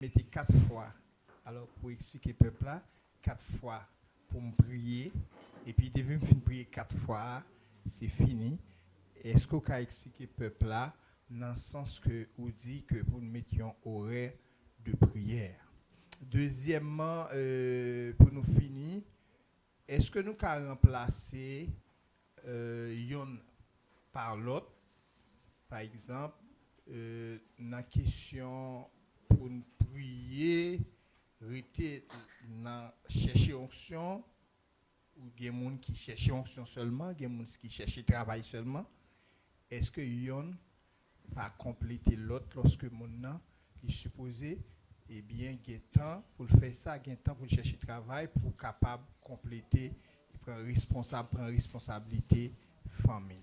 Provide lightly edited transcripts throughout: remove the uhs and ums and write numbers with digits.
mettez 4 fois. Alors, pour expliquer au peuple là, 4 fois pour me prier. Et puis, depuis que je prier 4 fois, c'est fini. Est-ce qu'on peut expliquer au peuple là, dans le sens que vous dit que pour nous mettions horaire de prière? Deuxièmement, pour nous finir, est-ce que nous pouvons remplacer une par l'autre? Par exemple, dans la question pour nous prier, rester dans chercher onction, ou il y a des gens qui cherchent onction seulement, il y a des gens qui cherchent travail seulement. Est-ce que yon va compléter l'autre lorsque mon est supposé, eh bien, il y a temps pour faire ça, il y a temps pour chercher travail, pour capable compléter, prendre responsabilité famille.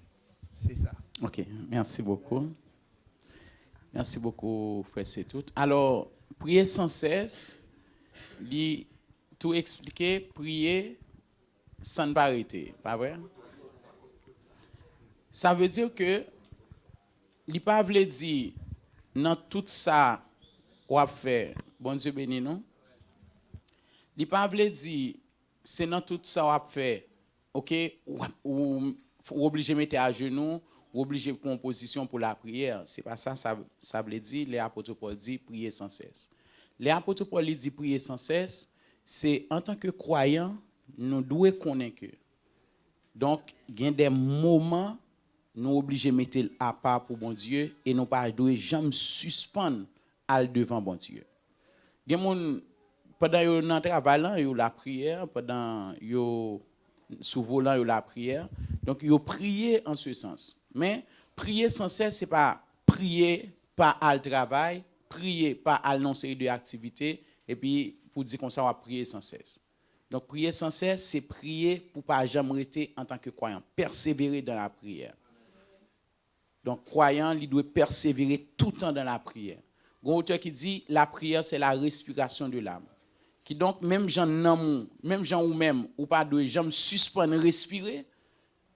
C'est ça. Ok, merci beaucoup. Merci beaucoup, frère c'est tout. Alors, prier sans cesse, tout expliquer, prier sans ne pas arrêter, pas vrai? Ça veut dire que, il pas veut dire, dans tout ça, ou a fait, bon Dieu béni nous, il pas veut dire, c'est dans tout ça ou a fait, ok, ou obligé de mettre à genoux, ou obligé de composition pour la prière. C'est pas ça, ça veut dire, les apôtres Paul dit, prier sans cesse. Les apôtres Paul dit, prier sans cesse, c'est en tant que croyant, nous devons connaître que. Donc, il y a des moments, nous obligés de mettre à part pour bon Dieu, et nous pas devons jamais suspendre à devant bon Dieu. Il y a pendant le travail, il y a la prière, pendant sous volant, il y a la prière. Donc, il y a prier en ce sens. Mais prier sans cesse, ce n'est pas prier pas à le travail, prier pas à non série de activités, et puis pour dire qu'on ça va prier sans cesse. Donc, prier sans cesse, c'est prier pour ne pas jamais rester en tant que croyant, persévérer dans la prière. Donc, croyant, il doit persévérer tout le temps dans la prière. Il y a un auteur qui dit la prière, c'est la respiration de l'âme. Qui donc, même gens ou même, ou pas de jamais suspendre respirer,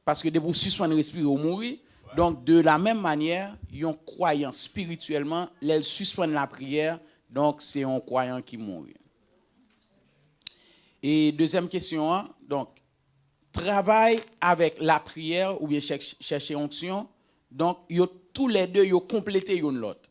parce que de pour suspendre respirer ou mourir. Donc, de la même manière, un croyant spirituellement, il suspend la prière, donc c'est un croyant qui mourit. Et deuxième question, donc, travail avec la prière ou bien chercher onction, donc, tous les deux, ils ont complété l'autre.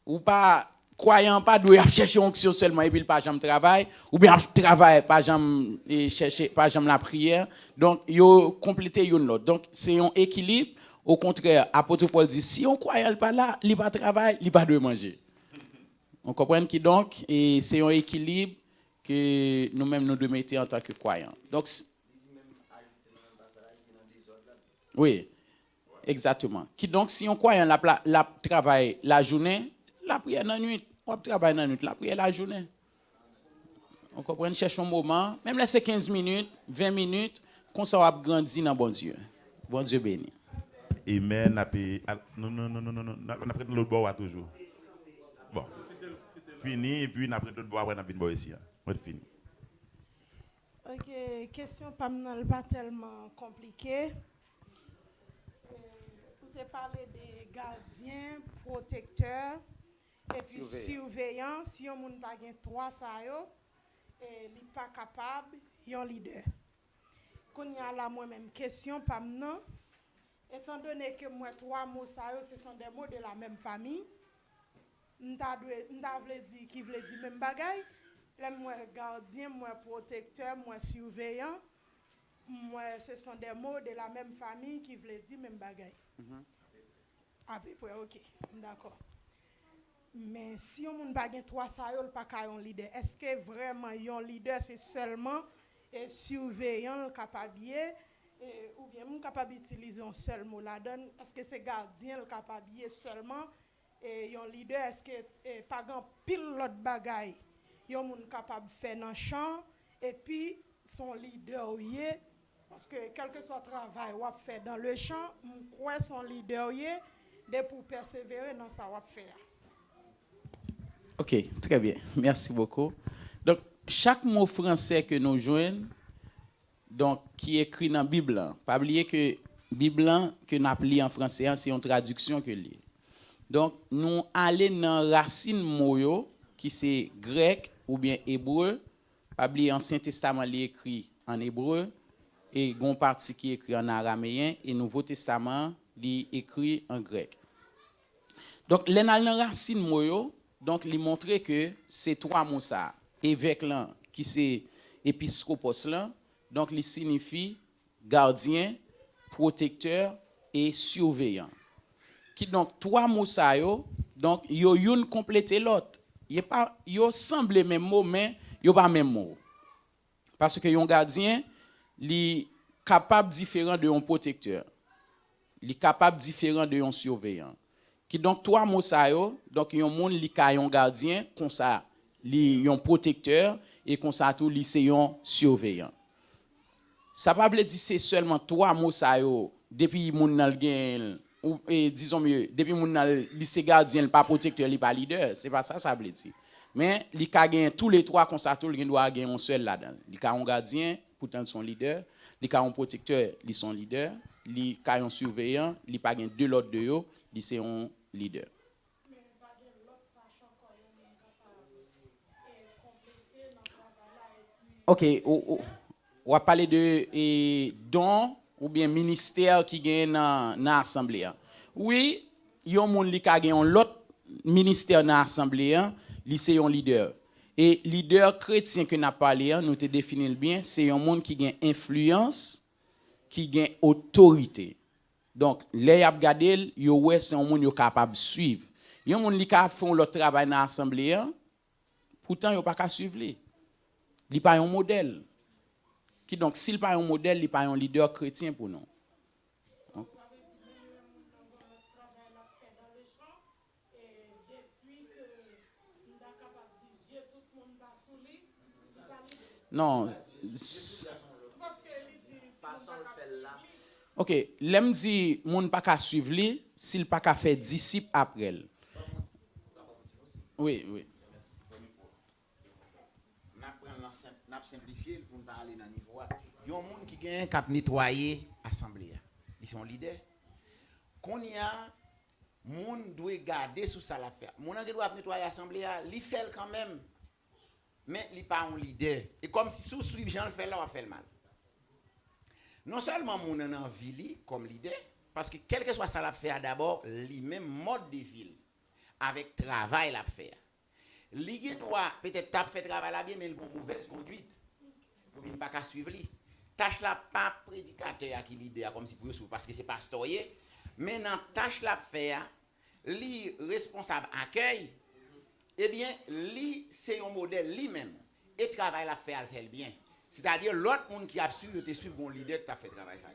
Ou pas, croyant pas, doit chercher onction seulement et puis pas jamais travail, ou bien travail, pas jamais chercher, pas jamais la prière. Donc, ils ont complété l'autre. Donc, c'est un équilibre. Au contraire, apôtre Paul dit, si on croyant pas là, il pas travail, il pas de manger. On comprend qui donc, et c'est un équilibre que nous-mêmes nous devons mettre en tant que croyants. Donc, oui, exactement. Qui donc, si on croyant la travail la journée, la prière la nuit, on travaille la nuit, la prière la journée. On comprend, cherche un moment, même là c'est 15 minutes, 20 minutes, qu'on ça va grandir dans bon Dieu. Bon Dieu béni. Amen. Non, on a pris l'autre bois toujours. Bon. Fini, et puis on a pris l'autre bois, on a pris bois ici. On fini. Ok, question pas tellement compliquée. Vous avez parlé des gardiens, protecteurs, et puis surveillants. Si on n'a pas 3 ça, il n'est pas capable, il y a un leader. Quand il y a la même question, pas maintenant. Étant donné que moi, 3 mots, ce sont des mots de la même famille, je dire qui veut dire même bagaille. Moi, gardien, moi, protecteur, moi, surveillant, moi, ce sont des mots de la même famille qui veulent dire même bagaille. À peu près, ok, d'accord. Mais si on n'a pas 3 ça, il n'y a pas un leader. Est-ce que vraiment un leader, c'est seulement surveillant, capable ou bien on capable d'utiliser un seul mot là-dedans? Est-ce que c'est gardien capable seulement et un leader? Est-ce que pas grand pile l'autre bagaille yon moun capable faire dans champ et puis son leader parce que quel que soit le travail ou fait dans le champ, on croit son leader de pour persévérer dans ça va faire. OK, très bien. Merci beaucoup. Donc chaque mot français que nous jouons donc qui est écrit dans la Bible, pas oublier que Bible que nous appelons en français, c'est une traduction que lit. Donc nous allons dans racine mot qui c'est grec ou bien hébreu. Pas oublier Ancien Testament li écrit en hébreu et gon partie qui écrit en araméen et Nouveau Testament li écrit en grec. Donc les nan racine moyo, donc li montrer que c'est trois mots ça, évêque là qui c'est épiscopos là, donc li signifie gardien, protecteur et surveillant. Qui donc trois mots ça yo, donc yo yon compléter l'autre. Yo semble même mot mais yo pas même mot. Parce que yon gardien li capable différent de yon protecteur. Li capable différent de yon surveillant. Qui donc trois mots ça yo, donc yon monde li ka yon gardien comme ça, li yon protecteur et comme ça tout li c'est yon surveillant. Ça pas veut dire c'est seulement trois mots ça yo depuis moun nan gen ou disons mieux depuis moun nan li c'est gardien pas protecteur li pas leader, c'est pas ça veut dire. Mais li ka gen tous les trois comme ça tout li doit gen un seul là-dedans. Li ka un gardien pourtant son leader, li ka un protecteur, li son leader, li ka un surveillant, li pas gen deux l'autre de yo, li c'est un leader. OK, on va parler de don ou bien ministère qui gagne dans l'assemblée. Oui, yon moun li ka gen l'autre ministère dans l'assemblée, li c'est un leader. Et leader chrétien que n'a parlé, nous te définir bien, c'est un monde qui gagne influence, qui gagne autorité. Donc, les y a regardé, yo ouais c'est un monde yo capable de suivre. Yon monde li ka font leur travail dans l'assemblée, pourtant yo pas ka suivre li. Li pas un modèle. Qui donc s'il pas un modèle, il pas un leader chrétien pour nous. Non. OK, l'aime dit moun pas ka suivre li s'il pas ka faire disciple après elle. Oui, oui. N'a simplifié pour pas aller dans niveau. Il y a un monde qui gagne cap nettoyer assemblée. Ils sont leaders. Qu'on y a monde doit garder sous ça l'affaire. Mon qui doit nettoyer assemblée, il fait quand même. Mais il pas un leader. Et comme si sous suivre Jean le fait là, on va faire mal. Non seulement mon en envie comme leader, parce que quel que soit ça l'affaire d'abord, lui même mode de ville avec travail la faire. Li doit peut-être t'a fait travail là bien mais il une mauvaise conduite. Pour ne pas suivre lui. Tâche là pas prédicateur qui leader comme si pour suivre parce que c'est pastorier, mais dans tâche là faire li responsable accueil. Eh bien, li c'est un modèle lui-même et travail la faire bien. C'est-à-dire l'autre monde qui a suivi te suivre bon leader qui a fait travail ça.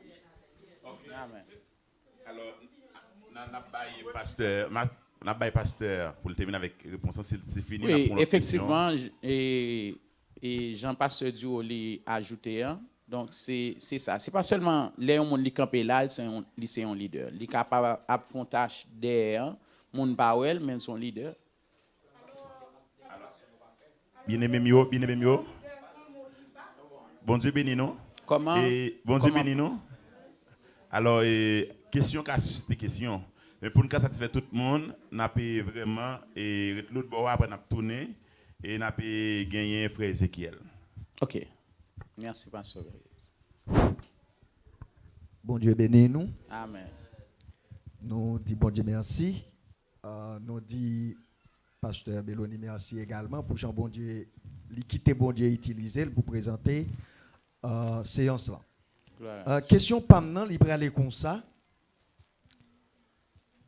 OK. Amen. Alors n'a pas pasteur pour le terminer avec réponse c'est fini. Oui, effectivement et Jean Pasteur Dio li ajouté donc c'est ça, c'est pas seulement les monde li camper là, c'est un leader, li capable affronter derrière monde pas wel mais son leader. Bien-aimé mio. Bon Dieu béni nous. Comment? Bon Dieu béni nous. Alors question qu'a suscité question. Mais pour nous satisfaire tout le monde, n'a pas vraiment et l'autre bord après n'a tourné et n'a pas gagné frère Ézéchiel. OK. Merci pasteur. Bon Dieu béni nous. Amen. Nous dit bon Dieu merci. Nous dit pasteur Belloni merci également pour Jean bon Dieu quitter bon Dieu utiliser pour présenter séance là. Question pendant libre aller comme ça.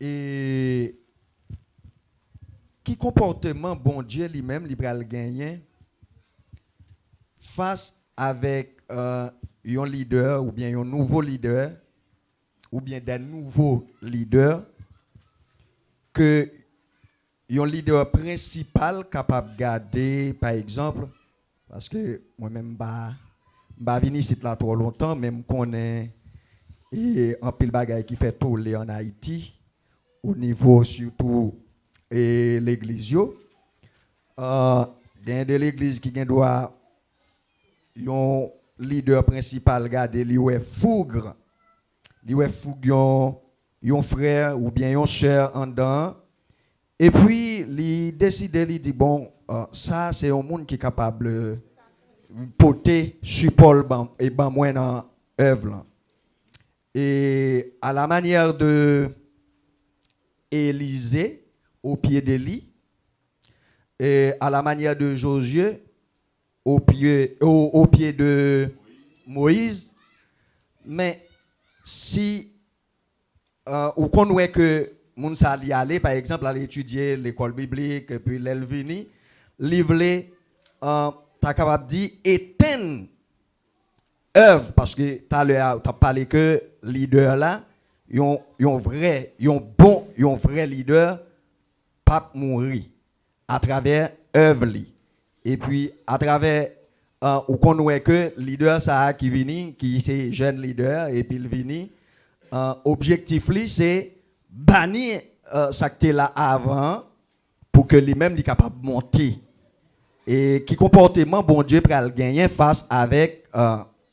Et qui comportement bon Dieu lui-même libre aller gagner face avec un leader ou bien un nouveau leader ou bien des nouveaux leaders que un leader principal capable de garder par exemple parce que moi-même pas venir ici là trop longtemps même connais et un pile bagaille qui fait tourner en Haïti au niveau surtout et l'église yo de l'église qui doit un leader principal garder li ouais fougre un frère ou bien une sœur en dedans. Et puis, il décide, il dit, bon, ça, c'est un monde qui est capable de porter support et ben moins dans l'œuvre. Là. Et à la manière de Élisée, au pied d'Élie, et à la manière de Josué, au pied de Moïse. Mais si ou qu'on voit que moun sa li aller par exemple aller étudier l'école biblique et puis l'elvini livrer t'as capable dire éteindre œuvre parce que tout à l'heure tu as parlé que leader là yon vrai leader pas mourir à travers œuvre li. Et puis à travers ou qu'on voit que leader ça qui vini qui c'est jeune leader et puis il vini objectif li c'est bannir ça qui était là avant pour que lui-même soit capable de monter et qui comportement bon Dieu pour le gagner face avec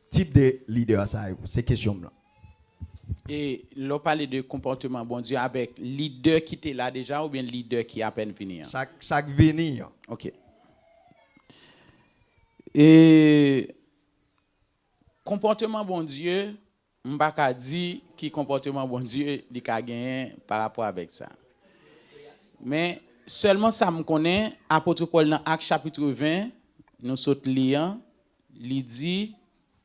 type de leader ça c'est question là. Et l'on parle de comportement bon Dieu avec leader qui était là déjà ou bien leader qui a à peine fini. Ça qui venir. OK. Et comportement bon Dieu, m'baka dit qui comportement bon Dieu li ka gagner par rapport avec ça. Mais seulement ça me connaît apôtre Paul dans Actes chapitre 20, nous saute lire, il dit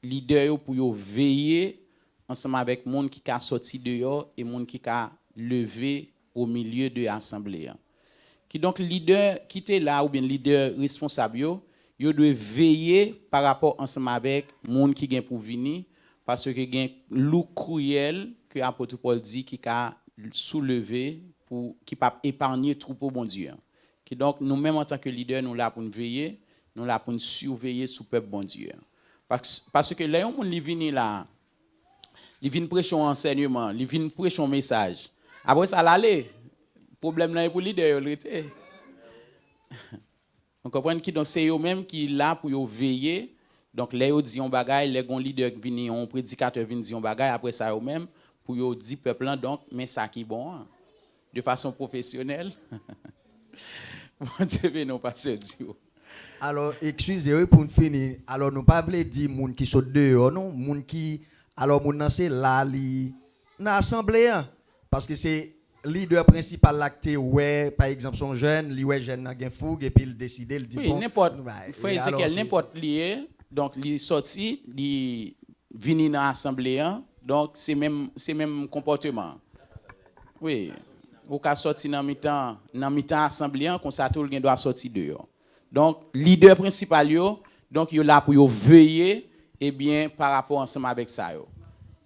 leader yo pour yo veiller ensemble avec monde qui a sorti dehors et monde qui a levé au milieu de l'assemblée. Qui donc leader qui était là ou bien leader responsable yo doit veiller par rapport ensemble avec monde qui gagne pour venir parce que gagne loup cruel que apôtre Paul dit qui a soulevé pour qui pas épargner troupeau bon Dieu. Qui donc nous même en tant que leader nous là pour nous veiller, nous là pour nous surveiller sous peuple bon Dieu. Parce que là on li vini là il vient prêcher un enseignement, il vient prêcher un message. Après ça l'aller problème là pour leader yo. On comprend qui donc c'est eux même qui là pour yo veiller. Donc là yo dit on bagaille, les gon leader vini, on prédicateur vient dire on bagaille après ça eux même pour yo dit peuple là donc mais ça qui bon hein, de façon professionnelle. Bon Dieu ben non pas se dire. Alors excusez-moi pour finir. Alors nous pas veut dire moun qui sont dehors non, moun qui alors moun nan c'est là li dans assemblée parce que c'est leader principal l'acté ouais par exemple son jeune li ouais jeune nan gen fougue et puis il décide il dit oui, bon n'importe frère Ezekiel n'importe lié donc il sorti il vini dans assemblée donc c'est même comportement oui ou ka sorti dans mi-temps assemblée comme ça tout le monde doit sortir dehors donc leader principal yo donc yo là pour yo veiller et bien par rapport ensemble avec ça yo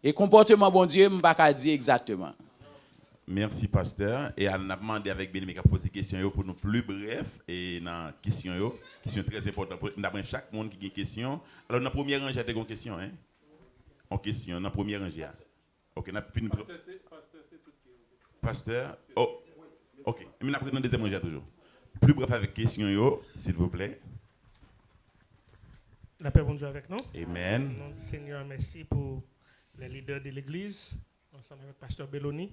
et comportement bon Dieu m'pa ka dire exactement. Merci, pasteur. Et on a demandé avec Bénémique à poser des questions pour nous plus bref. Et dans question très importante. Nous avons chaque monde qui a une question. Alors, dans la première rangée, il y a des questions. Hein? En question, dans la première rangée. Ok, on a fini. Pasteur. Oh, ok. Mais on a pris dans la deuxième rangée toujours. Plus bref avec question, s'il vous plaît. La paix, bon Dieu avec nous. Amen. Au nom du Seigneur, merci pour les leaders de l'Église, ensemble avec Pasteur Belloni,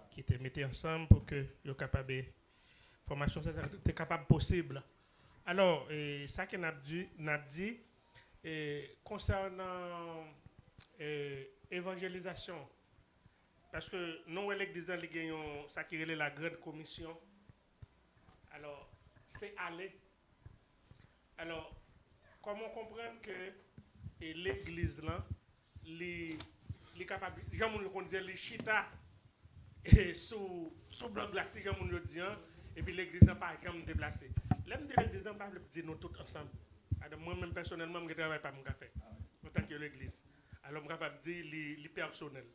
qui étaient mis ensemble pour que soient capables de formation soit capable possible. Alors, ça que n'a dit concernant évangélisation, parce que nous l'Église dans les ça qui est la grande commission. Alors, c'est aller. Alors, comment comprendre que l'Église là, les capables, j'aime dire les chita et sous bloc glacé, j'aime dire, et puis l'église n'a pas jamais déplacé. L'aime de l'église n'a pas dire nous tous ensemble. Alors moi-même personnellement, je ne travaille pas mon café en tant que l'église. Alors je suis capable de dire les personnels.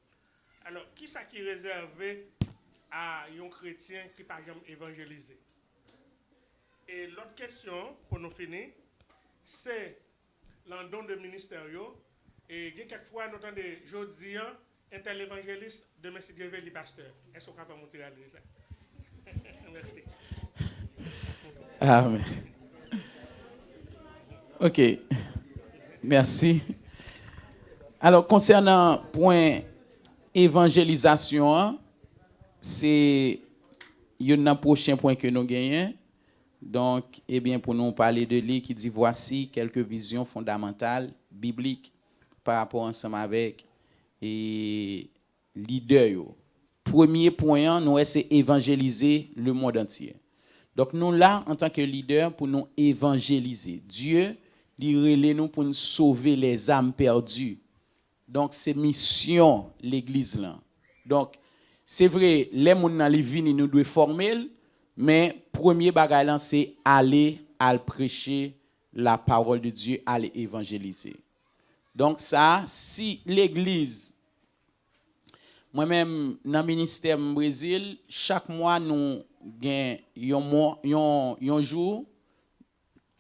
Alors qui ça qui est réservé à un chrétien qui pas jamais évangélisé? Et l'autre question pour nous finir, c'est l'endon de ministère. Et quelquefois, nous entendons jodi un tel évangéliste, demain c'est Dieu le pasteur. Est-ce qu'on peut monter à l'église? Merci. Amen. OK. Merci. Alors, concernant point évangélisation, c'est il y a un prochain point que nous gagnons. Donc, eh bien, pour nous parler de lui qui dit voici quelques visions fondamentales bibliques par rapport ensemble avec et leader. Yo. Premier point, nous c'est évangéliser le monde entier. Donc, nous là, en tant que leader, pour nous évangéliser. Dieu, il relève nous pour nous sauver les âmes perdues. Donc, c'est mission l'église là. Donc, c'est vrai, les gens dans les vignes, nous devons former, mais premier bagage là, c'est aller à prêcher la parole de Dieu, aller évangéliser. Donc, ça, si l'église, moi-même, dans le ministère au Brésil, chaque mois, nous avons un jour,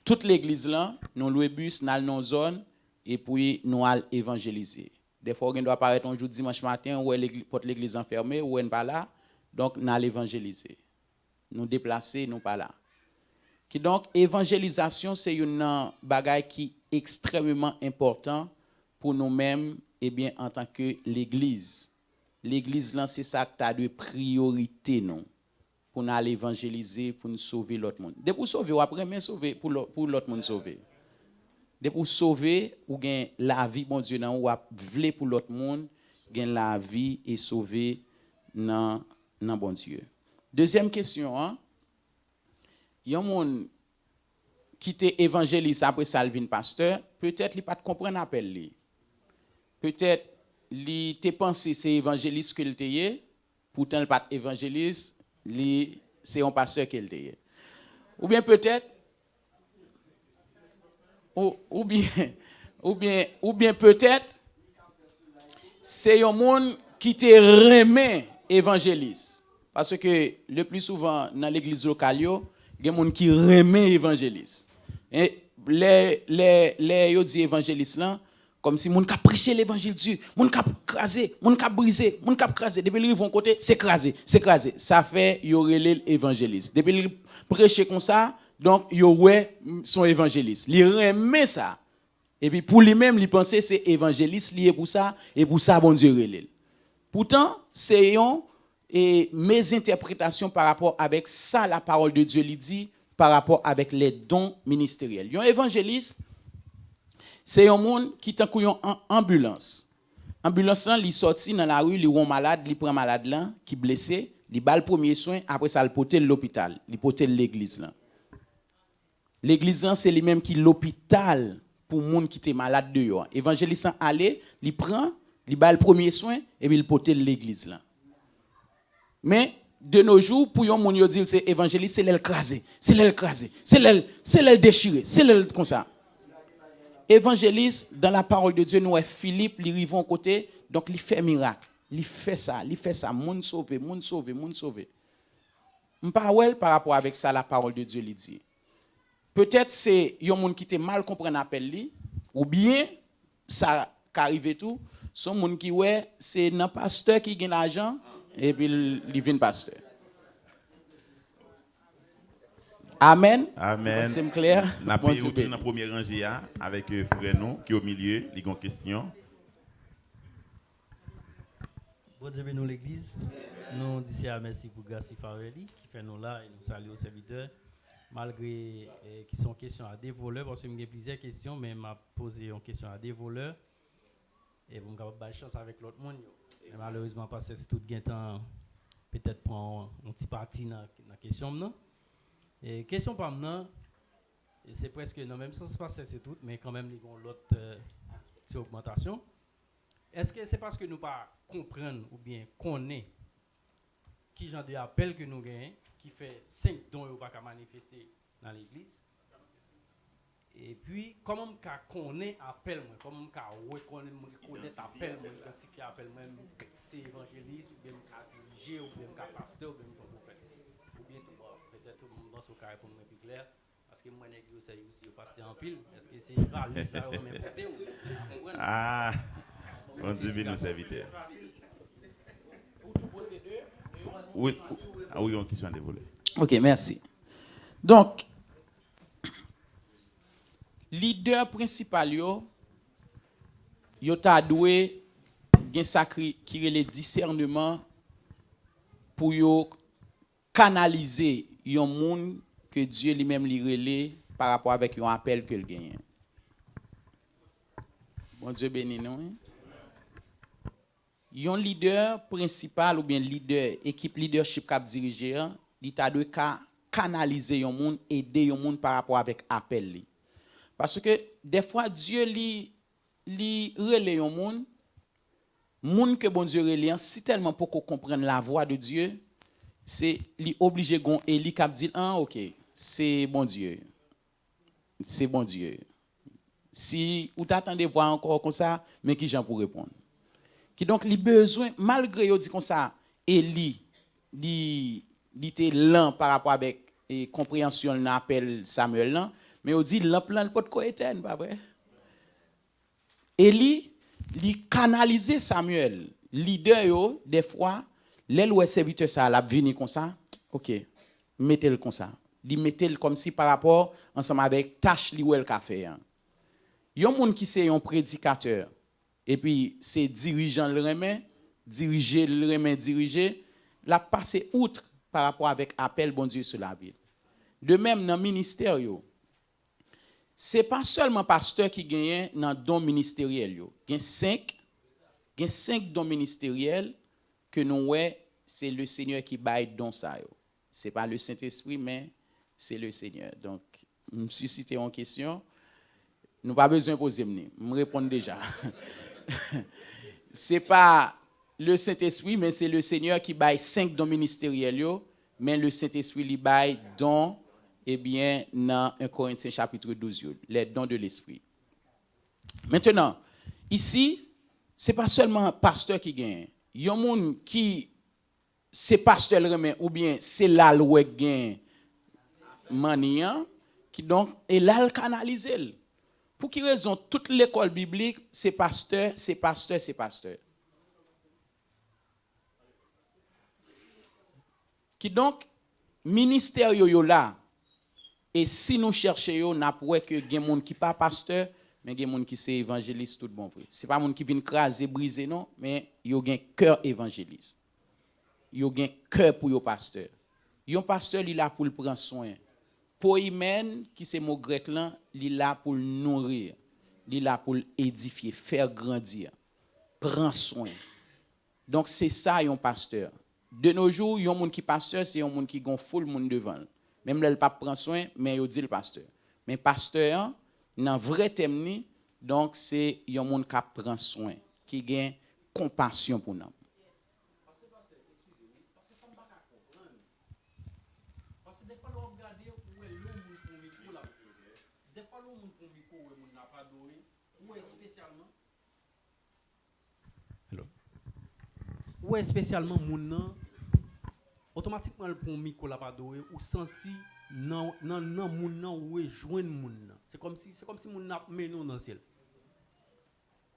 toute l'église là, nous louons bus dans nos zones et puis nous allons évangéliser. Des fois, on doit apparaître un jour dimanche matin où l'église enfermée, où on n'est pas là, donc nous allons évangéliser. Nous déplacer, nous pas là. Donc, évangélisation, c'est une bagaille qui est extrêmement important pour nous-mêmes et bien en tant que l'église. L'église là, c'est ça que tu as de priorité non pour nous aller évangéliser, pour nous sauver l'autre monde. Dès pour sauver, ou après même sauver pour l'autre monde sauver. Dès pour sauver ou gain la vie bon Dieu nan ou vle pour l'autre monde, gain la vie et sauver nan bon Dieu. Deuxième question, hein. Yon moun qui te évangéliste après ça vinn pasteur, peut-être il pas te comprendre appel li. Peut-être li te pensé c'est évangéliste que te yé, pourtant il pas évangéliste, li c'est un pasteur qu'il te yé. Ou bien peut-être ou bien peut-être c'est un monde qui te remet évangéliste parce que le plus souvent dans l'église locale il y a des gens qui remet évangéliste et les yo dit évangéliste là comme si moun ka prêcher l'évangile de Dieu, moun ka craser, moun ka briser, moun ka craser depuis ils vont côté c'est craser, ça fait yo relé évangéliste depuis ils prêcher comme ça donc yo ouais son évangéliste li remet ça et puis pour lui-même il penser c'est évangéliste lié pour ça et pour ça bon Dieu relé pourtant c'est et mes interprétations par rapport avec ça la parole de Dieu lui dit par rapport avec les dons ministériels un évangéliste c'est un monde qui tant qu'une ambulance. Ambulance là, il sorti dans la rue, il est malade, il prend malade là, qui blessé, il bat le premier soin, après ça il porte l'hôpital, il porte l'église là. L'église là, c'est lui-même qui l'hôpital pour monde qui était malade dehors. Évangéliste aller, il prend, il bat le premier soin et puis il porte l'église là. Mais de nos jours, pour yon moun yo dire c'est évangéliste, c'est l'écraser, c'est le déchirer, c'est le comme ça. Évangéliste, dans la parole de Dieu, nous est Philippe, il arrive à côté, donc il fait miracle. Il fait ça, moun sauvé. M'pa par rapport avec ça, la parole de Dieu, il dit. Peut-être c'est yon moun qui te mal comprend appel li, ou bien, ça arrive tout, son moun qui ouais, c'est un pasteur qui gagne l'argent, et puis il vient pasteur. Amen. Amen. C'est clair. N'a pas eu dans la première rangée avec frère nous qui est au milieu, il a une question. Bon Dieu bénisse l'église. Nous disons merci pour Gassi Fareli qui fait nous là et nous saluons aux serviteurs malgré qu'ils sont questions à des voleurs parce que j'ai plusieurs questions mais m'a posé une question à des voleurs et vous avez pas de chance avec l'autre monde. Mais malheureusement parce que c'est tout gain temps peut-être prendre un petit parti dans la question non. Et question par maintenant, c'est presque dans le même sens, c'est tout, mais quand même, il y a l'autre augmentation. Est-ce que c'est parce que nous ne comprenons ou bien connaissons qui genre de appel que nous gagnons, qui fait 5 dons et pas manifester dans l'église? Et puis, comment on connaît appel, comment on reconnaît appel, identifier appel, c'est évangéliste, ou bien diriger, ou bien pasteur, ou bien prophète? Ou bien peut-être dans ce cas pour me plus clair parce que moi négro c'est aussi pasteur en pile est-ce que c'est valide ça ou même côté ou Ah on dit bien nos serviteurs Pour tout poser deux oui oui on question dévolée. OK merci donc leader principal yo ta doué gen ça qui le discernement pour yo canaliser un monde que Dieu lui-même lui relève par rapport avec un appel que le gagne. Bon Dieu béni nous. Un leader principal ou bien leader, équipe leadership qui dirige, il t'a de canaliser un monde, aider un monde par rapport avec appel. Parce que des fois Dieu lui relève un monde que bon Dieu relève, si tellement pour qu'on comprenne la voix de Dieu, c'est lui obligé gon Élie qui dit OK, c'est bon Dieu. C'est bon Dieu. Si vous t'attendez voir encore comme ça, mais qui j'en pour répondre. Qui donc les besoin malgré yo dit comme ça, Élie dit était lent par rapport avec compréhension l'appel Samuel là, mais on dit l'en plan le pot ko éterne pas vrai. Élie li canaliser Samuel, leader yo des fois l'aile ou serviteur ça l'a venir comme ça. OK, mettez-le comme ça. Li mettez-le comme si par rapport ensemble avec tâche li ou el ka fait. Yon moun qui c'est un prédicateur et puis c'est dirigeant le remet, diriger, la passer outre par rapport avec appel bon Dieu sur la vie. De même dans ministère yo. C'est pas seulement pasteur qui gagne dans don ministériel yo. Il y a 5 dons ministériels que nous ouais, c'est le Seigneur qui baille don ça yo. C'est pas le Saint-Esprit mais c'est le Seigneur. Donc me susciter en question. Nous pas besoin de poser me répondre déjà. C'est pas le Saint-Esprit mais c'est le Seigneur qui baille 5 dons ministériels yo, mais le Saint-Esprit lui baille don eh bien dans 1 Corinthiens chapitre 12 yo, les dons de l'esprit. Maintenant, ici, c'est pas seulement pasteur qui gagne. Il y a un monde qui c'est pasteur remet ou bien c'est là le gagne manian qui donc est là le canaliser. Pour quelle raison toute l'école biblique c'est pasteur. Qui donc ministère yo là et si nous cherchons yo n'a pas que gen monde qui pas pasteur mais gen monde qui c'est évangéliste tout bon vrai. C'est pas monde qui vient craser briser non mais yo gen cœur évangéliste. Yo gen cœur pour yo pasteur. Yon pasteur il là pour le prendre soin. Poimen, qui c'est mot grec là, il là pour nourrir, il là pour édifier, faire grandir, prendre soin. Donc c'est ça un pasteur. De nos jours, un monde qui pasteur, c'est un monde qui gon full monde devant. Même là il pas prend soin, mais il dit le pasteur. Mais pasteur, dans vrai terme donc c'est un monde qui prend soin, qui gagne compassion pour nous. Ou spécialement moun nan automatiquement le pon micro la pas doré ou senti nan moun nan ou joindre moun nan. C'est comme si moun nan menon dans ciel.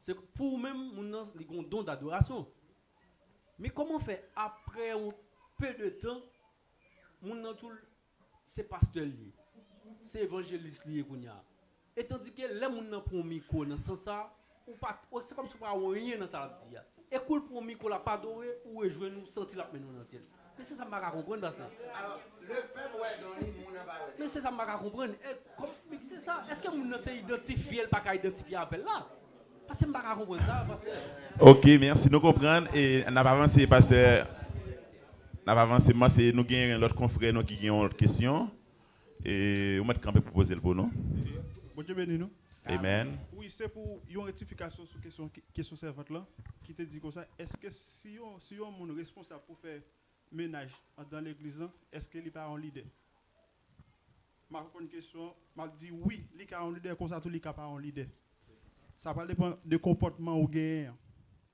C'est pour même moun nan li gon don d'adoration. Mais comment faire après un peu de temps moun nan tout c'est pasteur li. C'est évangéliste li kounya. Et tandis que les moun nan pon micro dans sens ça ou pas c'est comme si pas rien dans ça dit. Et cool pour micro la pas doré ou jouer nous sentir la menon dans le ciel. Mais c'est ça m'a comprendre ça. Alors le faible ouais donner moun pas ouais. Mais c'est ça m'a comprendre. C'est ça. Est-ce que moun c'est identifier pas qu'à identifier appel là? Parce que m'a comprendre ça parce que OK, merci nous comprendre et n'a pas avancé pasteur. N'a pas avancé moi c'est nous gagnons l'autre confrère nous qui gagnons autre question et on va camper pour poser le pour nous. Bon Dieu béni nous. Amen. Oui, c'est pour une rectification sur question servante là qui te dit comme ça. Est-ce que si on mon responsable pour faire ménage dans l'église, est-ce qu'il n'est pas un leader? Ma question, m'a dit oui, il est un leader comme ça tout il n'est pas un leader. Ça va dépendre de comportement ou gain.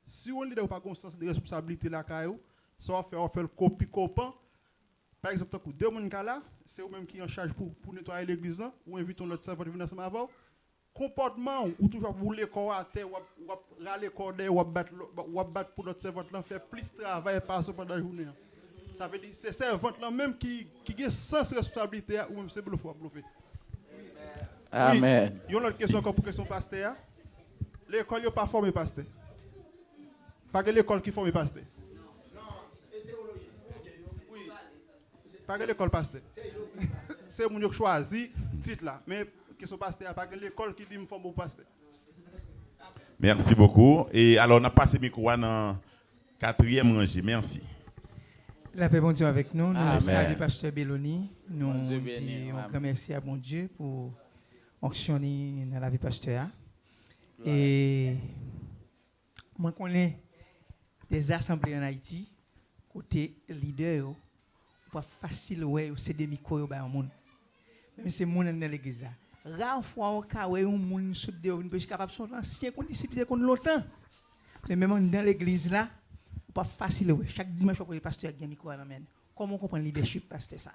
Si on leader ou pas conscience de responsabilité la caillou, ça va faire le copie copain. Par exemple, pour deux personnes là, c'est eux même qui en charge pour nettoyer l'église ou invitons notre servant de venir ensemble avant. Comportement ou toujours rouler corps à terre ou râler cordaire ou battre pour notre servante là faire plus de travail par pendant la journée. Ça veut dire c'est servante là même qui a sens responsabilité ou même c'est bluffé. Amen. Il y a une autre question pour question pasteur. L'école n'est pas formée pasteur. Pas que l'école qui forme pasteur. pas que l'école pasteur. C'est mon qui choisi titre là, mais question pasteur, pas que l'école qui dit me faut bon pasteur. Merci beaucoup. Et alors, on a passé le micro dans 4e rangée. Merci. La paix, bon Dieu, avec nous. Nous Amen. saluons Pasteur Belloni. Nous Bon Dieu béni, disons amen. grand merci à bon Dieu pour fonctionner dans la vie pasteur. Et moi, je connais des assemblées en Haïti, côté leader, pas facile, ouais, c'est des micros, bah, un monde. Même si c'est monde dans l'église là. Rare fois, au cas où un monde se déroule, parce capable son ancien qu'on discipline qu'on longtemps. Mais même dans l'église là, pas facile, ouais. Chaque dimanche, le pasteur a un micro à la main. Comment on comprend le leadership pasteur ça?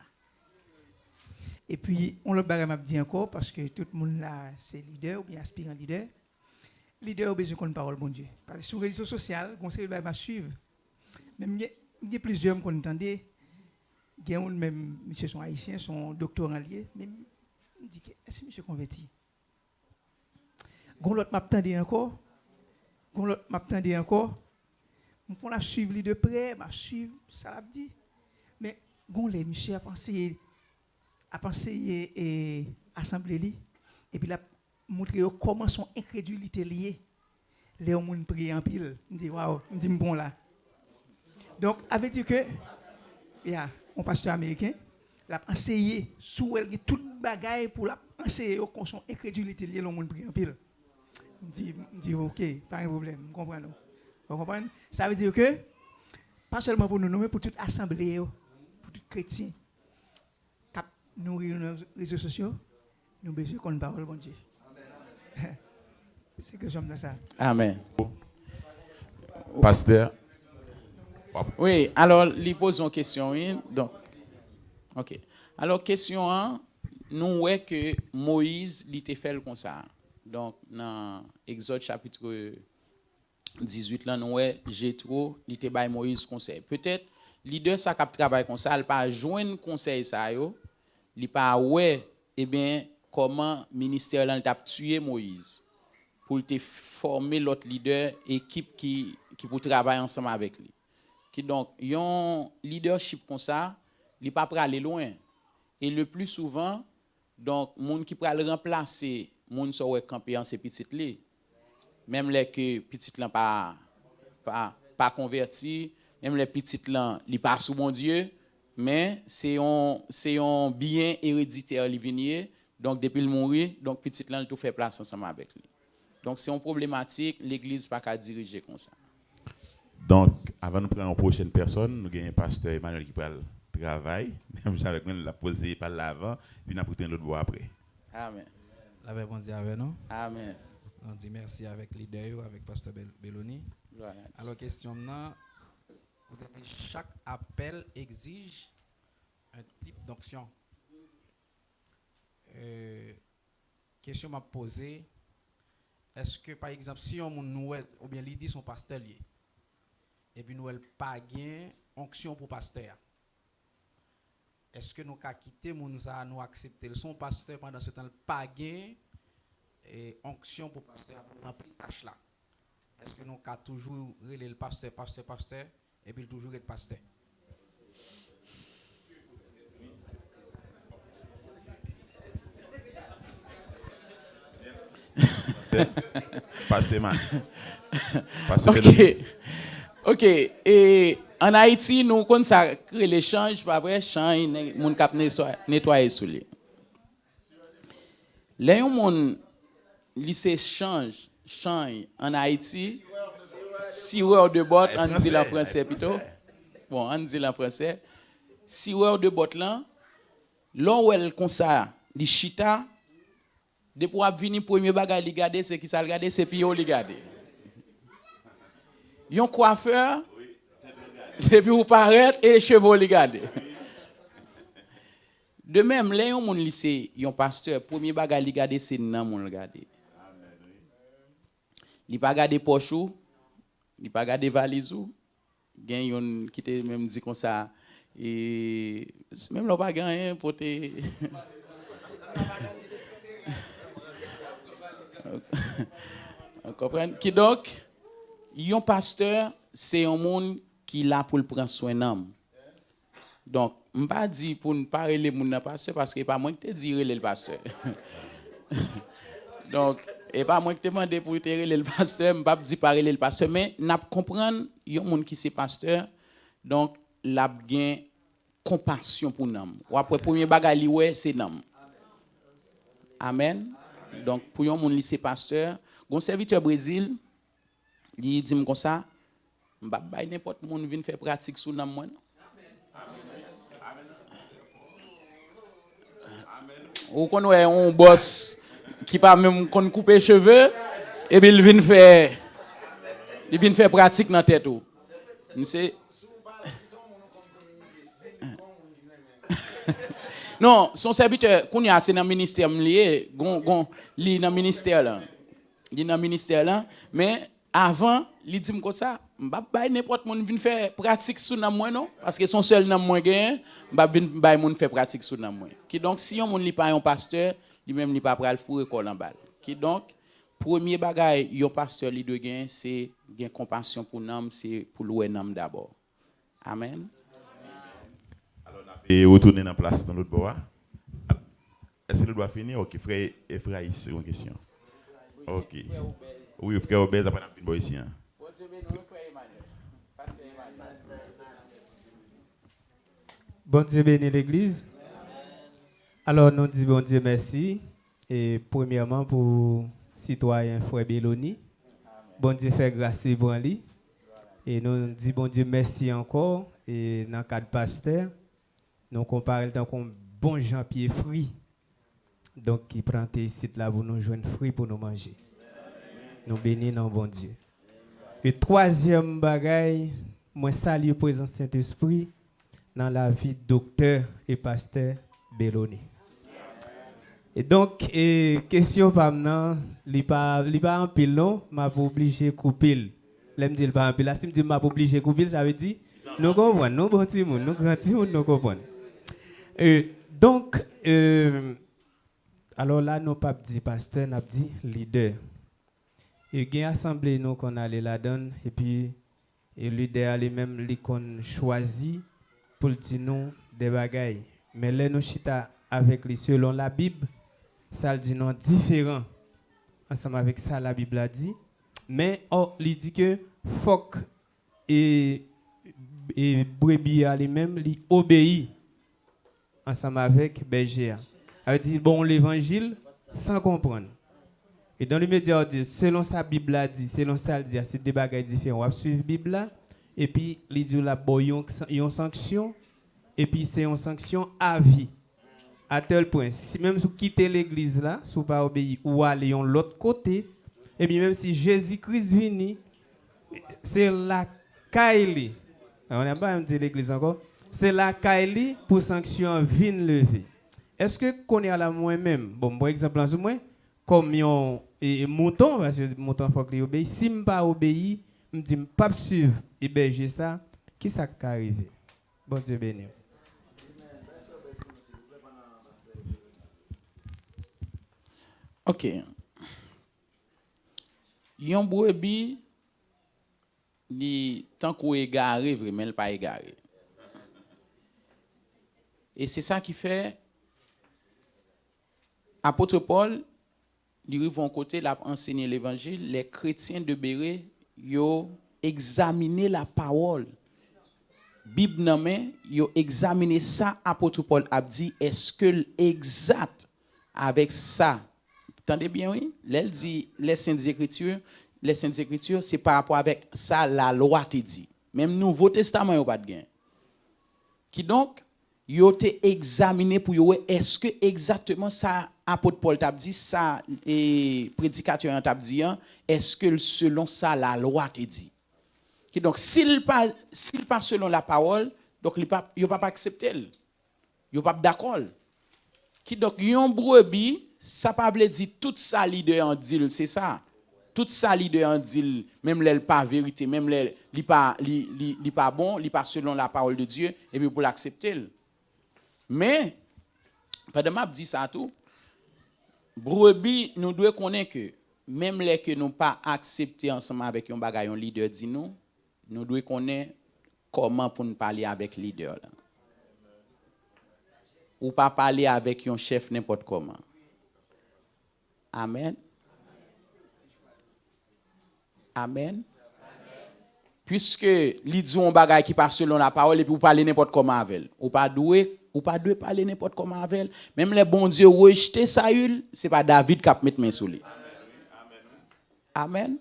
Et puis, on le barre m'a dit encore, parce que tout le monde là, c'est leader ou bien aspirant leader. Leader a besoin qu'on parole, bon Dieu. Parce que sur les réseaux sociaux, conseil va suivre. Même il y a plusieurs qu'on entendait. Il y a même, monsieur sont haïtiens, sont doctorants liés. Mais il dit, est-ce que monsieur converti? Gon l'autre m'attendait encore. Gon l'autre m'attendait encore. On a suivi de près, m'a suivre, ça l'a dit. Mais gon les monsieur a pensé et assemblée li et puis la montrer comment son incrédulité liée. Les gens prient en pile. On dit waouh, on dit bon là. Donc avait dit que un pasteur américain l'a enseigné sous elle toute bagaille pour la enseigner comment son incrédulité liée, les gens prient en pile. On dit OK, pas un problème, vous comprenez. Vous comprenez? Ça veut dire que, pas seulement pour nous, mais pour toute assemblée, pour tout chrétien, qui nourrit nos réseaux sociaux, nous avons besoin qu'on parle, bon Dieu. C'est que j'aime dans ça. Amen. Pasteur. Oui, alors, il pose une question. Oui? Donc, OK. Alors, question 1, nous voyons que Moïse, il était fait comme ça. Donc, dans Exode chapitre 18, là, nous voyons Jétro, il était by Moïse conseil. Peut-être, leader, ça cap travail comme ça, il pas joindre conseil ça, il pas ouais, eh bien, comment ministère là t'a tué Moïse pour te former l'autre leader, équipe qui pour travailler ensemble avec lui. Qui donc, un leadership comme ça, il pas pour aller loin. Et le plus souvent, donc, moun qui pral remplacer, moun so wè camper en ces petites li. Même les que petites là pas converti, même les petites là, li pas sous mon Dieu, mais c'est un bien héréditaire li vinier. Donc depuis le mourir, donc petite là tout fait place ensemble avec lui. Donc c'est une problématique, l'église pas qu'à diriger comme ça. Donc, avant de prendre une prochaine personne, nous avons un pasteur Emmanuel qui parle travail. Même avec moi, nous l'a posé par l'avant, puis nous avons pris l'autre bois après. Amen. La paix, bon Dieu avec nous. Amen. On dit merci avec leader, avec pasteur Belloni. Alors, question maintenant, chaque appel exige un type d'onction. Question m'a posée, est-ce que par exemple, si on nous ou bien l'idée son pasteur lié, et puis nous pas gain onction pour pasteur, est-ce que nous avons quitté Mounza, nous accepter son pasteur pendant ce temps pas gain et onction pour pasteur pour remplir tâche là? Est-ce que nous avons toujours relé le pasteur et puis toujours être pasteur? Pasteur man. OK. Et en Haïti, nous consacrons l'échange, pas vrai, change, moun kap nettoyer sous lui. Là, yon moun lycée change en Haïti, 6 heures de botte, on dit en français plutôt. Bon, on dit en français. 6 heures de botte là, l'on ou elle comme ça, li chita, de pour venir premier bagage li garder, c'est qui ça le garder, c'est pio li garder. Yon coiffeur, depuis vous paraître et les cheveux li garder. De même, là yon moun lycée, yon pasteur, premier bagage li garder, c'est nan moun li garder. Li pas garder pochou, li pas garder valisou, gen yon qui te même dit comme ça et même là pas gagner pour te on comprend qui donc yon pasteur c'est un monde qui là pour prendre soin d'âme. Donc, je ne pas dire pour ne pas relayer mon pasteur parce que pas moi qui te dit relayer le pasteur. Donc, et pas moi qui te demande pour te relayer le pasteur, je ne pas dire pas relayer le pasteur, mais n'a comprendre il y a un monde qui c'est pasteur. Donc, l'a gain compassion pour nous. Ou après premier bagage li ouais, c'est nous. Amen. Donc, pour un monde qui c'est pasteur, un serviteur Brésil, il dit comme ça, je ne vais pas n'importe qui vient faire pratique sur nous. Ou qu'on a un boss qui pas même qu'on coupe les cheveux et puis il vient faire pratique dans tête ou. Non, son serviteur qu'on a c'est dans ministère lié, li dans ministère là. Il dans ministère là, mais avant, il dit comme ça, m'pa bay n'importe monde vinn faire pratique sur nan moi non parce que son seul nan moi gain, m'pa vinn bay monde faire pratique sur nan moi. Qui donc si on monde li pas un pasteur, lui même li pas pral fourrer école en balle. Qui donc premier bagay yon pasteur li doit gain c'est gain compassion pour nous, c'est pour louer nous d'abord. Amen. Et retourner dans place dans l'autre bord. Est-ce que nous doit finir? OK, frère Ephraïs, c'est une question. OK. Oui, frère Obèse, après on a ici. Bon Dieu bénit l'Église. Alors nous disons bon Dieu merci. Et premièrement pour citoyen frère Belloni. Bon Dieu fait grâce pour lui. Et nous disons bon Dieu merci encore. Et dans le cadre pasteur, nous comparons tant qu'on bon Jean-Pierre fruit. Donc qui prend ici là pour nous joindre fruit pour nous manger. Nous bénissons bon Dieu. Et troisième bagaille, moi salue le présence Saint-Esprit dans la vie de docteur et pasteur Belloni. Et donc, question pas maintenant, il pas en pile non, m'a obligé couper. L'aime dire pas en pile. Là si me dit m'a obligé couper, ça veut dire nous comprenons, nous bon petit monde, nous grand petit monde, nous comprenons. Donc alors là nous pas dit pasteur, n'a dit leader. Et il y a une assemblée nous qu'on allait la donne et puis le leader lui-même li qu'on choisi pour dire nous des bagailles. Mais là nous chita avec lui selon la Bible, ça dit non différent. Ensemble avec ça la Bible a dit, mais il dit que faut et brebis lui-même lui obéit ensemble avec berger. Elle dit bon l'évangile sans comprendre. Et dans l'immédiat, selon sa Bible a dit, selon ça dit, c'est des bagages différents. On va suivre la Bible là, et puis il dit là, une sanction, et puis c'est une sanction à vie. À tel point, si même si vous quittez l'église là, si vous pas obéir ou aller de l'autre côté, et puis même si Jésus-Christ vient, c'est la Kaili. On n'a pas dit l'église encore. C'est la Kaili pour sanction vient lever. Est-ce que qu'on est à la moi-même? Bon, par exemple, en ce moment, comme un mouton, parce que le mouton faut qu'il obéisse. Si je ne pas obéir, je me dis pas suivre et berger ça, qui ça qui arrive? Bon Dieu béni. OK. Yon brebis li tant qu'on égaré vraiment il pas égaré. Et c'est ça qui fait apôtre Paul il vont côté l'a enseigner l'évangile, les chrétiens de Béret yo examiner la parole. Bible nan men, yo examiner ça apôtre Paul a dit est-ce que exact avec ça. Entendez bien oui, elle dit les saintes écritures c'est par rapport avec ça la loi te dit. Même Nouveau Testament yo pas de gain. Qui donc yo te examiné pour yo est-ce que exactement ça apôtre Paul t'a dit ça et prédicateur t'a dit est-ce que selon ça la loi te dit. Qui donc s'il pas selon la parole donc il pas accepter. Yo pas d'accord. Qui donc yon brebis ça pas veut dire tout ça leader en dit c'est ça. Tout ça leader en dit même l'elle pas vérité même li pas bon, li pas selon la parole de Dieu et puis pour l'accepter. Mais pendant m'a dit ça tout brebis nous devons connaître que même les que nous pas accepter ensemble avec un bagay un leader dit nous devons connaître comment pour nous parler avec leader là. ou pas parler avec un chef n'importe comment. Amen. Amen. Puisque li dit un bagay qui passe selon la parole et puis vous parlez n'importe comment avec elle. Ou pas doué parler n'importe comment avec elle. Même les bons dieux rejeté Saül, c'est pas David qui a mis main sur lui. Amen.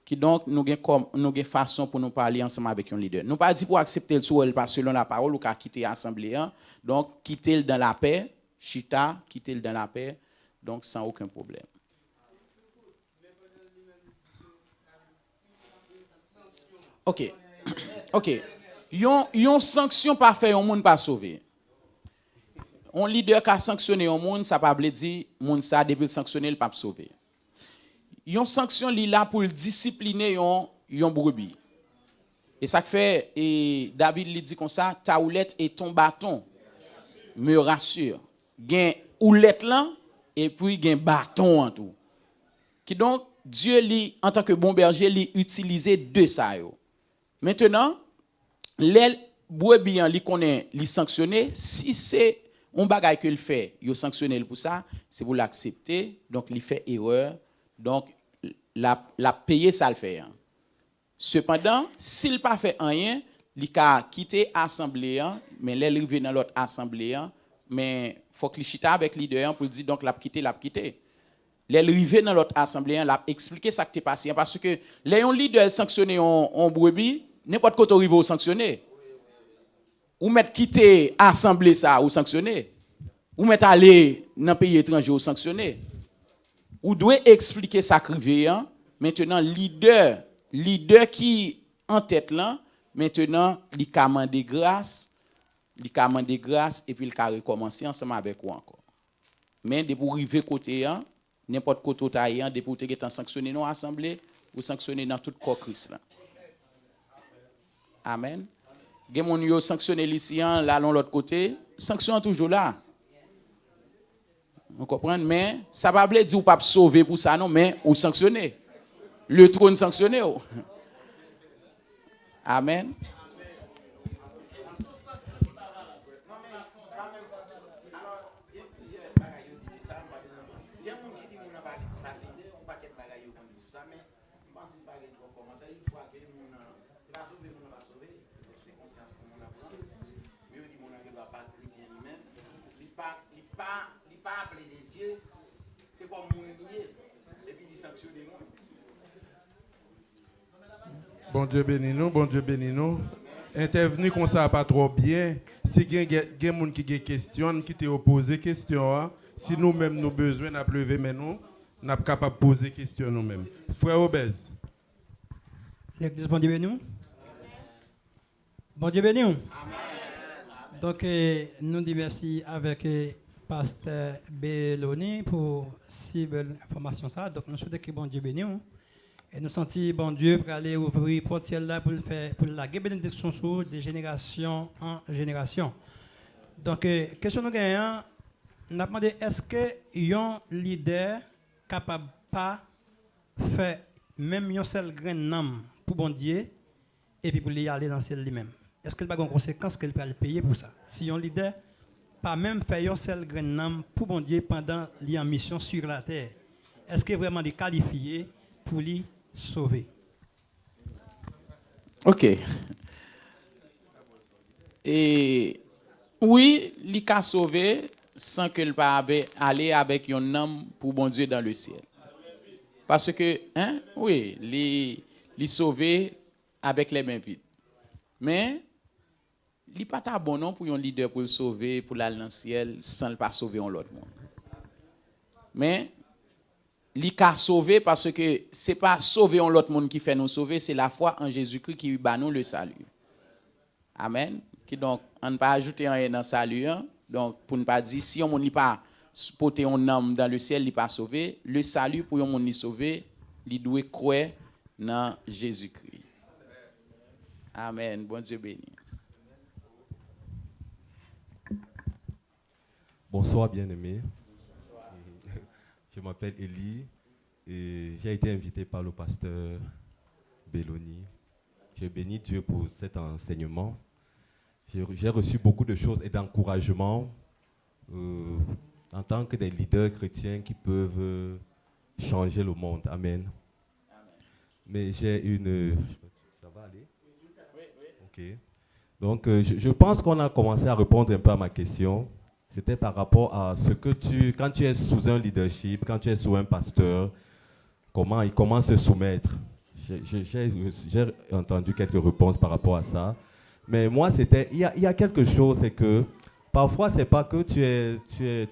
Qui donc nous avons façon pour nous parler ensemble avec un leader. Nous pas dit pour accepter le sou pas selon la parole ou qu'à quitter l'assemblée. Donc quitter le dans la paix, chita, quitter le dans la paix, donc sans aucun problème. OK. OK. Yon sanction pas fait un monde pas sauvé. Un leader qui a sanctionné un monde, ça pas veut dire monde ça depuis sanctionner le pas sauvé. Yon sanction li là pour discipliner yon brebis. Et ça fait et David lui dit comme ça, ta houlette et ton bâton me rassure. Gen houlette là et puis gen bâton en tout. Qui donc Dieu li en tant que bon berger li utiliser deux ça yo. Maintenant, les brebis li connaît li sanctionner si c'est un bagage que il fait, yo sanctionner pour ça, c'est pour l'accepter, donc il fait erreur. Donc la payer ça le fait. Cependant, s'il pas fait rien, il a quitté l'assemblée, mais là il revient dans l'autre assemblée, mais faut que il chita avec leader pour dire donc l'a quitté. Là il revient dans l'autre assemblée, l'a expliquer ça qui t'est passé parce que les leader sanctionné en brebis, n'importe quoi arrive au sanctionner. Ou mettre quitter assemblée ça ou sanctionner. Ou mettre aller dans pays étranger ou sanctionner. Ou doit expliquer ça crivé. Maintenant leader qui en tête là, maintenant il commande grâce, et puis il va recommencer ensemble avec vous encore. Mais de pour arriver côté n'importe côté taillant, de pour te sanctionner dans l'assemblée ou sanctionner dans tout corps Christ là. Amen. Gen moun yo sanctionner ici là dans l'autre côté, sanction toujours là. On comprend, mais ça va pas dire ou pas sauver pour ça non, mais ou sanctionner. Le trône sanctionné. Amen. Bon Dieu bénis nous. Intervenir comme ça pas trop bien. Si il y a des gens qui ont question, qui te posé question, si nous-mêmes nous besoin de lever mais nous sommes capables de poser question nous-mêmes. Frère Obez. L'église, bon Dieu béni nous. Bon Dieu béni nous. Donc nous disons merci avec pasteur Belloni pour si belle information ça. Donc nous souhaitons que bon Dieu béni nous. Et nous sentons bon Dieu pour aller ouvrir la porte là pour la bénédiction de génération en génération. Donc, question nous gagnons, nous avons demandé est-ce que un leader capable pas faire même un seul grain d'âme pour bon Dieu et puis pour y aller dans celle lui-même. Est-ce qu'il n'y a pas de conséquences qu'il peut le payer pour ça? Si un leader pas même faire un seul grain d'âme pour bon Dieu pendant l'en mission sur la terre, est-ce qu'il est vraiment qualifié pour lui sauver? OK. Et oui, il a sauvé sans qu'il pas aller avec un homme pour bon Dieu dans le ciel. Parce que, oui, il sauvé avec les mains vides. Mais, il n'est pas bon non pour un leader pour le sauver, pour aller dans le ciel, sans le pas sauver en l'autre monde. Mais, il a sauvé parce que ce n'est pas sauver en l'autre monde qui fait nous sauver, c'est la foi en Jésus-Christ qui bat nous le salut. Amen. Qui donc, on ne peut pas ajouter rien dans le salut. Donc, pour ne pas dire, si on n'a pas porté un homme dans le ciel, il n'est pas sauvé. Le salut pour un monde sauvé, il doit croire dans Jésus-Christ. Amen. Bon Dieu béni. Bonsoir, bien-aimés. Je m'appelle Elie et j'ai été invité par le pasteur Belloni. Je bénis Dieu pour cet enseignement. J'ai reçu beaucoup de choses et d'encouragement en tant que des leaders chrétiens qui peuvent changer le monde. Amen. Mais j'ai une... Ça va aller? Ok. Donc, je pense qu'on a commencé à répondre un peu à ma question. C'était par rapport à ce que quand tu es sous un leadership, quand tu es sous un pasteur, comment se soumettre. J'ai entendu quelques réponses par rapport à ça. Mais moi, il y a quelque chose, c'est que parfois, c'est pas que tu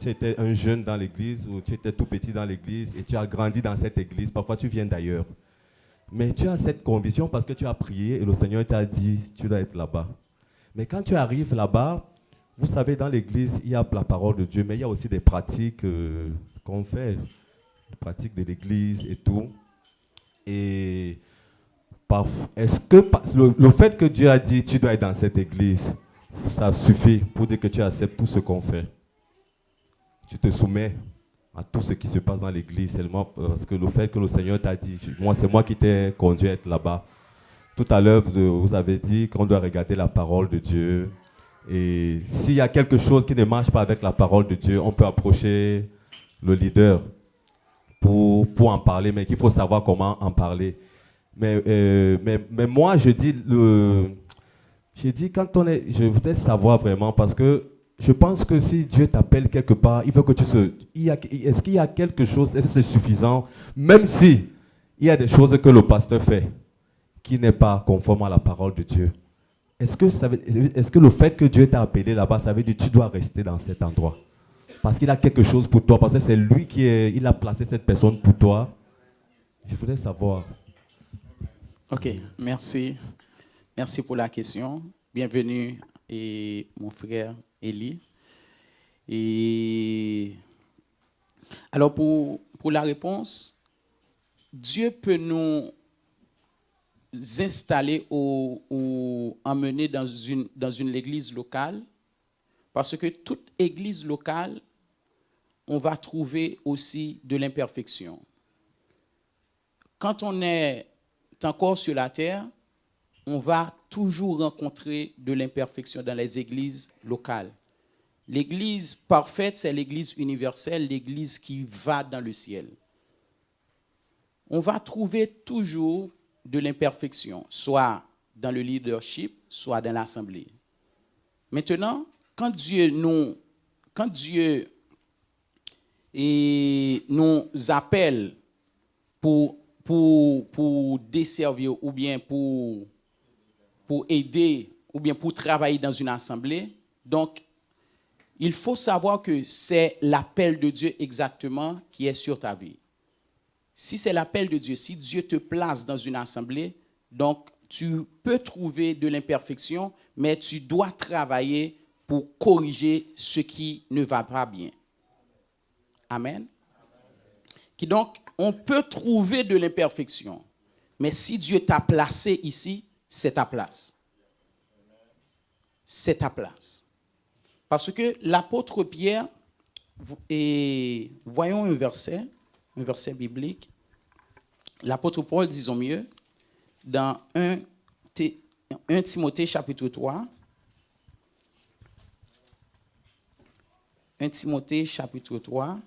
étais un jeune dans l'église ou tu étais tout petit dans l'église et tu as grandi dans cette église. Parfois, tu viens d'ailleurs. Mais tu as cette conviction parce que tu as prié et le Seigneur t'a dit, tu dois être là-bas. Mais quand tu arrives là-bas, vous savez, dans l'église, il y a la parole de Dieu, mais il y a aussi des pratiques qu'on fait, des pratiques de l'église et tout. Et est-ce que le fait que Dieu a dit, tu dois être dans cette église, ça suffit pour dire que tu acceptes tout ce qu'on fait? Tu te soumets à tout ce qui se passe dans l'église seulement parce que le fait que le Seigneur t'a dit, c'est moi qui t'ai conduit à être là-bas. Tout à l'heure, vous avez dit qu'on doit regarder la parole de Dieu. Et s'il y a quelque chose qui ne marche pas avec la parole de Dieu, on peut approcher le leader pour en parler, mais qu'il faut savoir comment en parler. Mais moi, je dis je voudrais savoir vraiment parce que je pense que si Dieu t'appelle quelque part, il veut que est-ce qu'il y a quelque chose, est-ce que c'est suffisant, même si il y a des choses que le pasteur fait qui n'est pas conforme à la parole de Dieu. Est-ce que le fait que Dieu t'a appelé là-bas, ça veut dire que tu dois rester dans cet endroit? Parce qu'il a quelque chose pour toi, parce que c'est lui il a placé cette personne pour toi. Je voudrais savoir. Ok, merci. Merci pour la question. Bienvenue, mon frère Eli. Et alors, pour la réponse, Dieu peut nous installer ou emmener dans une église locale, parce que toute église locale, on va trouver aussi de l'imperfection. Quand on est encore sur la terre, on va toujours rencontrer de l'imperfection dans les églises locales. L'église parfaite, c'est l'église universelle, l'église qui va dans le ciel. On va trouver toujours de l'imperfection, soit dans le leadership, soit dans l'assemblée. Maintenant, quand Dieu nous appelle pour desservir ou bien pour aider ou bien pour travailler dans une assemblée, donc il faut savoir que c'est l'appel de Dieu exactement qui est sur ta vie. Si c'est l'appel de Dieu, si Dieu te place dans une assemblée, donc tu peux trouver de l'imperfection, mais tu dois travailler pour corriger ce qui ne va pas bien. Amen. Donc, on peut trouver de l'imperfection, mais si Dieu t'a placé ici, c'est ta place. C'est ta place. Parce que l'apôtre Pierre, et voyons un verset biblique, l'apôtre Paul, disons mieux, dans 1 Timothée chapitre 3, 1 Timothée chapitre 3,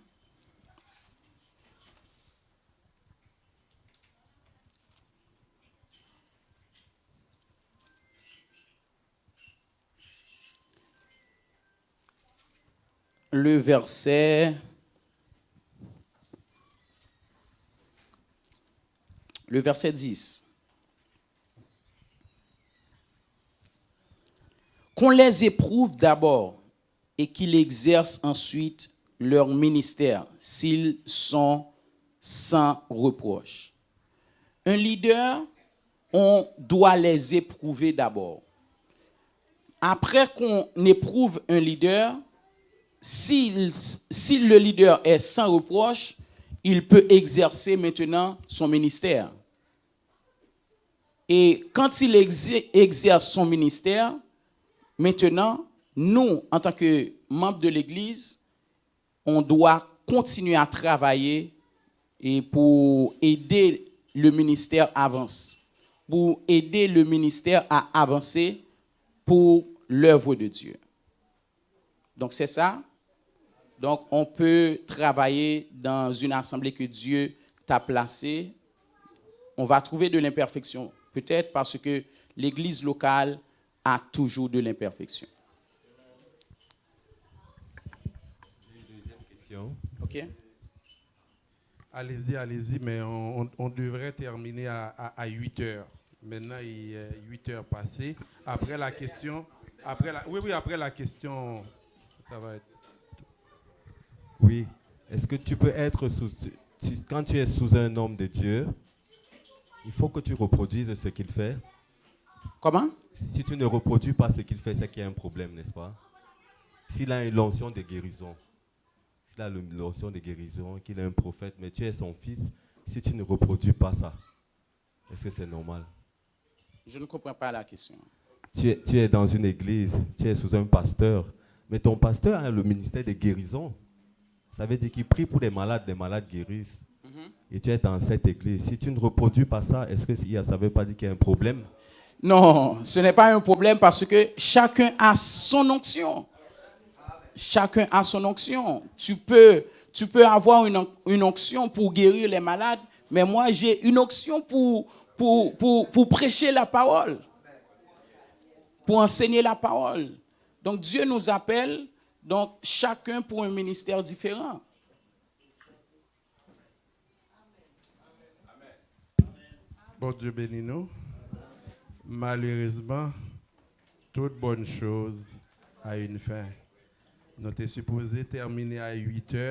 le verset 10. Qu'on les éprouve d'abord et qu'ils exercent ensuite leur ministère s'ils sont sans reproche. Un leader, on doit les éprouver d'abord. Après qu'on éprouve un leader, si le leader est sans reproche, il peut exercer maintenant son ministère. Et quand il exerce son ministère, maintenant, nous, en tant que membres de l'Église, on doit continuer à travailler et pour aider le ministère à avancer, pour aider le ministère à avancer, pour l'œuvre de Dieu. Donc c'est ça. Donc on peut travailler dans une assemblée que Dieu t'a placée. On va trouver de l'imperfection, peut-être parce que l'église locale a toujours de l'imperfection. OK. Allez-y, mais on devrait terminer à 8 heures. Maintenant, il est 8 heures passées. Après la question, après la question, ça va être... Oui. Est-ce que tu peux être quand tu es sous un homme de Dieu, il faut que tu reproduises ce qu'il fait. Comment? Si tu ne reproduis pas ce qu'il fait, c'est qu'il y a un problème, n'est-ce pas? S'il a une lotion de guérison, qu'il est un prophète, mais tu es son fils, si tu ne reproduis pas ça, est-ce que c'est normal? Je ne comprends pas la question. Tu es dans une église, tu es sous un pasteur, mais ton pasteur a le ministère de guérison. Ça veut dire qu'il prie pour les malades guérissent. Et tu es dans cette église. Si tu ne reproduis pas ça, est-ce que ça ne veut pas dire qu'il y a un problème? Non, ce n'est pas un problème parce que chacun a son onction. Chacun a son onction. Tu peux avoir une onction pour guérir les malades, mais moi j'ai une onction pour prêcher la parole, pour enseigner la parole. Donc Dieu nous appelle, donc chacun pour un ministère différent. Bon Dieu bénis nous. Malheureusement, toute bonne chose a une fin. Nous sommes supposés terminer à 8 heures.